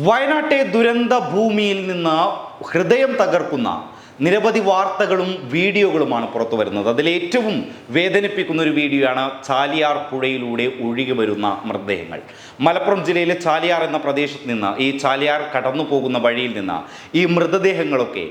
വയനാട്ടെ ദുരന്ത ഭൂമിയിൽ നിന്ന് ഹൃദയം തകർക്കുന്ന നിരവധി വാർത്തകളും വീഡിയോകളുമാണ് പുറത്തു വരുന്നത്. അതിലേറ്റവും വേദനിപ്പിക്കുന്ന ഒരു വീഡിയോയാണ് ചാലിയാർ പുഴയിലൂടെ ഒഴുകി വരുന്ന മൃതദേഹങ്ങൾ. മലപ്പുറം ജില്ലയിലെ ചാലിയാർ എന്ന പ്രദേശത്ത് നിന്ന് ഈ ചാലിയാർ കടന്നു പോകുന്ന വഴിയിൽ നിന്ന് ഈ മൃതദേഹങ്ങളൊക്കെ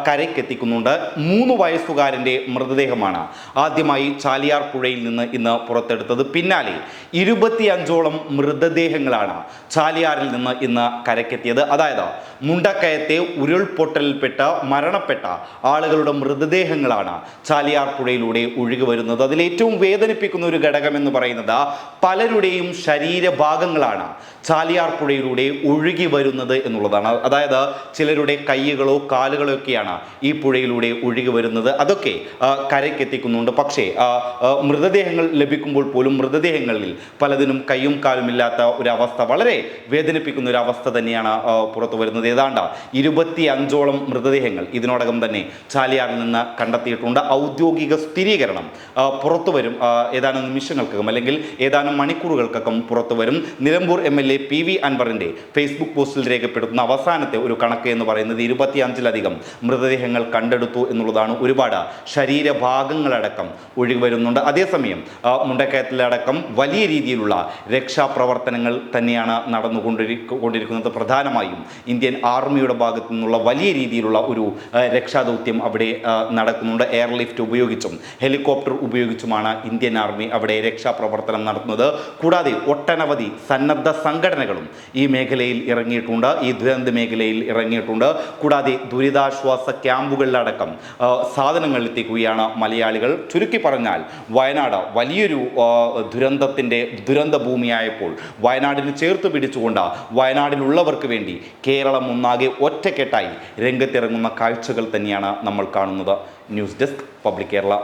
കരയ്ക്കെത്തിക്കുന്നുണ്ട്. 3 വയസ്സുകാരൻ്റെ മൃതദേഹമാണ് ആദ്യമായി ചാലിയാർ പുഴയിൽ നിന്ന് ഇന്ന് പുറത്തെടുത്തത്. പിന്നാലെ 25ഓളം മൃതദേഹങ്ങളാണ് ചാലിയാറിൽ നിന്ന് ഇന്ന് കരയ്ക്കെത്തിയത്. അതായത് മുണ്ടക്കയത്തെ ഉരുൾപൊട്ടലിൽപ്പെട്ട് മരണപ്പെട്ട ആളുകളുടെ മൃതദേഹങ്ങളാണ് ചാലിയാർ പുഴയിലൂടെ ഒഴുകി വരുന്നത്. അതിലേറ്റവും വേദനിപ്പിക്കുന്ന ഒരു ഘടകം എന്ന് പറയുന്നത് പലരുടെയും ശരീരഭാഗങ്ങളാണ് ചാലിയാർ പുഴയിലൂടെ ഒഴുകി വരുന്നത് എന്നുള്ളതാണ്. അതായത് ചിലരുടെ കൈകളോ കാലുകളോ ഒക്കെയാണ് ഈ പുഴയിലൂടെ ഒഴുകി വരുന്നത്. അതൊക്കെ കരയ്ക്കെത്തിക്കുന്നുണ്ട്. പക്ഷേ മൃതദേഹങ്ങൾ ലഭിക്കുമ്പോൾ പോലും മൃതദേഹങ്ങളിൽ പലതിനും കൈയും കാലും ഇല്ലാത്ത ഒരവസ്ഥ, വളരെ വേദനിപ്പിക്കുന്ന ഒരു അവസ്ഥ തന്നെയാണ് പുറത്തു വരുന്നത്. ഏതാണ്ട് 25ഓളം മൃതദേഹങ്ങൾ ഇതിനോടകം തന്നെ ചാലിയാറിൽ നിന്ന് കണ്ടെത്തിയിട്ടുണ്ട്. ഔദ്യോഗിക സ്ഥിരീകരണം പുറത്തു വരും ഏതാനും നിമിഷങ്ങൾക്കകം, അല്ലെങ്കിൽ ഏതാനും മണിക്കൂറുകൾക്കകം പുറത്തു വരും. നിലമ്പൂർ MLA PV അൻവറിൻ്റെ ഫേസ്ബുക്ക് പോസ്റ്റിൽ രേഖപ്പെടുത്തുന്ന അവസാനത്തെ ഒരു കണക്ക് എന്ന് പറയുന്നത് 25ലധികം മൃതദേഹങ്ങൾ കണ്ടെടുത്തു എന്നുള്ളതാണ്. ഒരുപാട് ശരീരഭാഗങ്ങളടക്കം ഒഴുകി വരുന്നുണ്ട്. അതേസമയം മുണ്ടക്കയത്തിലടക്കം വലിയ രീതിയിലുള്ള രക്ഷാപ്രവർത്തനങ്ങൾ തന്നെയാണ് നടന്നുകൊണ്ടിരിക്കുന്നത്. പ്രധാനമായും ഇന്ത്യൻ ആർമിയുടെ ഭാഗത്തു നിന്നുള്ള വലിയ രീതിയിലുള്ള ഒരു രക്ഷാദൗത്യം അവിടെ നടക്കുന്നുണ്ട്. എയർലിഫ്റ്റ് ഉപയോഗിച്ചും ഹെലികോപ്റ്റർ ഉപയോഗിച്ചുമാണ് ഇന്ത്യൻ ആർമി അവിടെ രക്ഷാപ്രവർത്തനം നടത്തുന്നത്. കൂടാതെ ഒട്ടനവധി സന്നദ്ധ സംഘടനകളും ഈ മേഖലയിൽ ഇറങ്ങിയിട്ടുണ്ട്, ഈ ദുരന്ത മേഖലയിൽ ഇറങ്ങിയിട്ടുണ്ട്. കൂടാതെ ദുരിതാശ്വാസ ക്യാമ്പുകളിലടക്കം സാധനങ്ങൾ എത്തിക്കുകയാണ് മലയാളികൾ. ചുരുക്കി പറഞ്ഞാൽ വയനാട് വലിയൊരു ദുരന്ത ഭൂമിയായപ്പോൾ വയനാടിന് ചേർത്ത് പിടിച്ചുകൊണ്ട് വയനാടിലുള്ളവർക്ക് വേണ്ടി കേരളം ഒന്നാകെ ഒറ്റക്കെട്ടായി രംഗത്തിറങ്ങുന്ന കാഴ്ചകൾ തന്നെയാണ് നമ്മൾ കാണുന്നത്. News desk public Kerala.